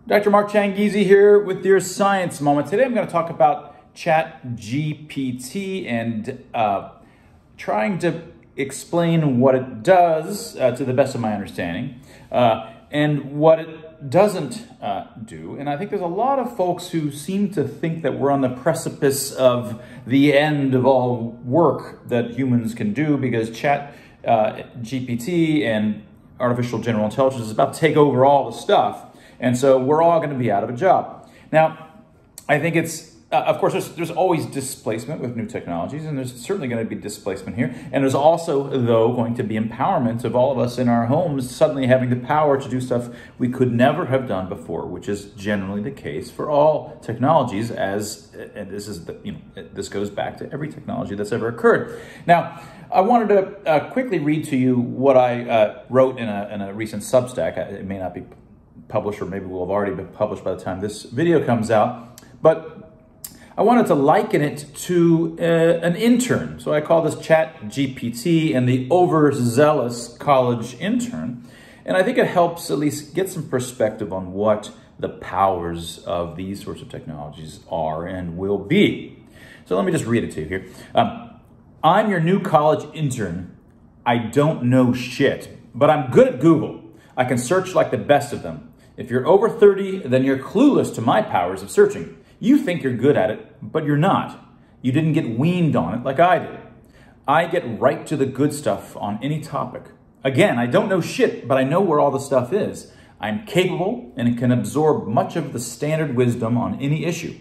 Dr. Mark Changizi here with your Science Moment. Today I'm going to talk about ChatGPT and trying to explain what it does to the best of my understanding and what it doesn't do. And I think there's a lot of folks who seem to think that we're on the precipice of the end of all work that humans can do because ChatGPT and artificial general intelligence is about to take over all the stuff. And so we're all going to be out of a job. Now, I think it's, of course, there's always displacement with new technologies, and there's certainly going to be displacement here. And there's also, though, going to be empowerment of all of us in our homes suddenly having the power to do stuff we could never have done before, which is generally the case for all technologies, and this is this goes back to every technology that's ever occurred. Now, I wanted to quickly read to you what I wrote in a recent Substack. It may not be published, or maybe will have already been published by the time this video comes out, but I wanted to liken it to an intern. So I call this ChatGPT and the overzealous college intern. And I think it helps at least get some perspective on what the powers of these sorts of technologies are and will be. So let me just read it to you here. I'm your new college intern. I don't know shit, but I'm good at Google. I can search like the best of them. If you're over 30, then you're clueless to my powers of searching. You think you're good at it, but you're not. You didn't get weaned on it like I did. I get right to the good stuff on any topic. Again, I don't know shit, but I know where all the stuff is. I'm capable and can absorb much of the standard wisdom on any issue.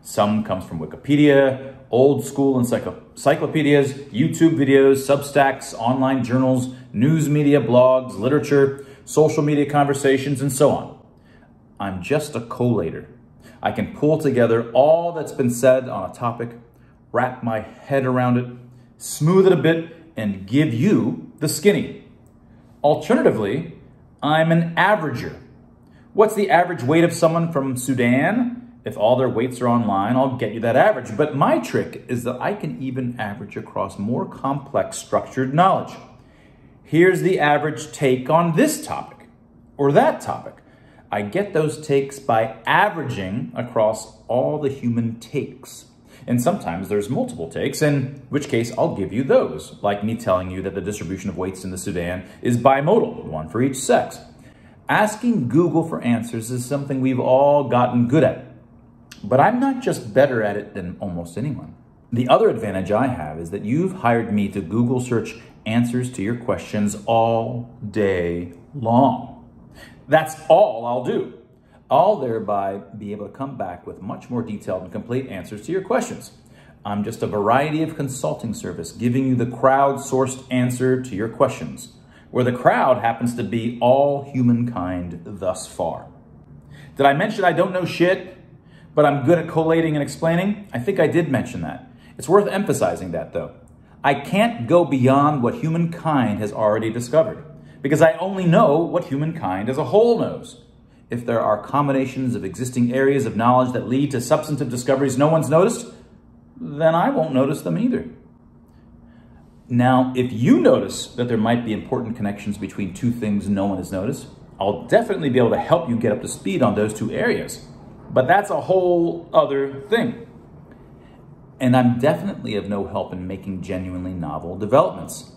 Some comes from Wikipedia, old school encyclopedias, YouTube videos, Substacks, online journals, news media, blogs, literature, social media conversations, and so on. I'm just a collator. I can pull together all that's been said on a topic, wrap my head around it, smooth it a bit, and give you the skinny. Alternatively, I'm an averager. What's the average weight of someone from Sudan? If all their weights are online, I'll get you that average. But my trick is that I can even average across more complex structured knowledge. Here's the average take on this topic or that topic. I get those takes by averaging across all the human takes. And sometimes there's multiple takes, in which case I'll give you those, like me telling you that the distribution of weights in the Sudan is bimodal, one for each sex. Asking Google for answers is something we've all gotten good at. But I'm not just better at it than almost anyone. The other advantage I have is that you've hired me to Google search answers to your questions all day long. That's all I'll do. I'll thereby be able to come back with much more detailed and complete answers to your questions. I'm just a variety of consulting service giving you the crowd-sourced answer to your questions, where the crowd happens to be all humankind thus far. Did I mention I don't know shit, but I'm good at collating and explaining? I think I did mention that. It's worth emphasizing that, though. I can't go beyond what humankind has already discovered, because I only know what humankind as a whole knows. If there are combinations of existing areas of knowledge that lead to substantive discoveries no one's noticed, then I won't notice them either. Now, if you notice that there might be important connections between two things no one has noticed, I'll definitely be able to help you get up to speed on those two areas. But that's a whole other thing. And I'm definitely of no help in making genuinely novel developments.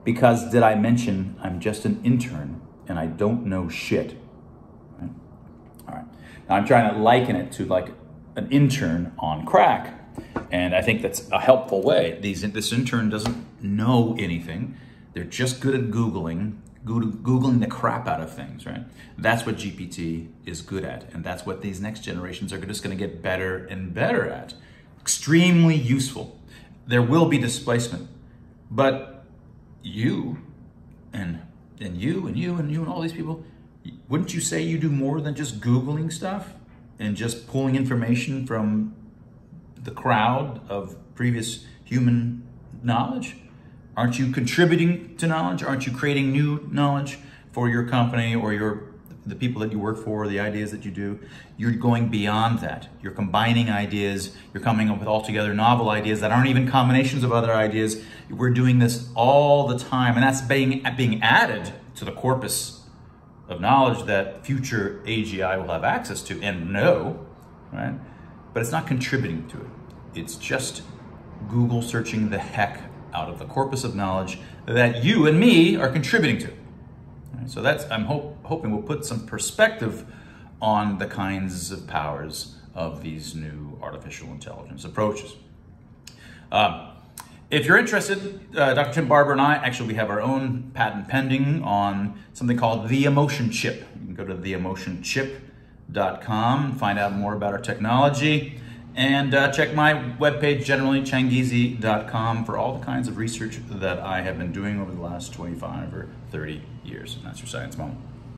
Because did I mention I'm just an intern and I don't know shit? Right? All right. Now I'm trying to liken it to like an intern on crack. And I think that's a helpful way. This intern doesn't know anything. They're just good at Googling the crap out of things, right? That's what GPT is good at. And that's what these next generations are just going to get better and better at. Extremely useful. There will be displacement. But you and you and all these people, wouldn't you say you do more than just Googling stuff and just pulling information from the crowd of previous human knowledge? Aren't you contributing to knowledge? Aren't you creating new knowledge for your company or the people that you work for, the ideas that you do? You're going beyond that. You're combining ideas. You're coming up with altogether novel ideas that aren't even combinations of other ideas. We're doing this all the time, and that's being added to the corpus of knowledge that future AGI will have access to and know, right? But it's not contributing to it. It's just Google searching the heck out of the corpus of knowledge that you and me are contributing to. Right? So that's, I'm hoping we'll put some perspective on the kinds of powers of these new artificial intelligence approaches. If you're interested, Dr. Tim Barber and I, actually we have our own patent pending on something called the emotion chip. You can go to theemotionchip.com and find out more about our technology. And check my webpage, generally, changizi.com, for all the kinds of research that I have been doing over the last 25 or 30 years. And that's your science moment.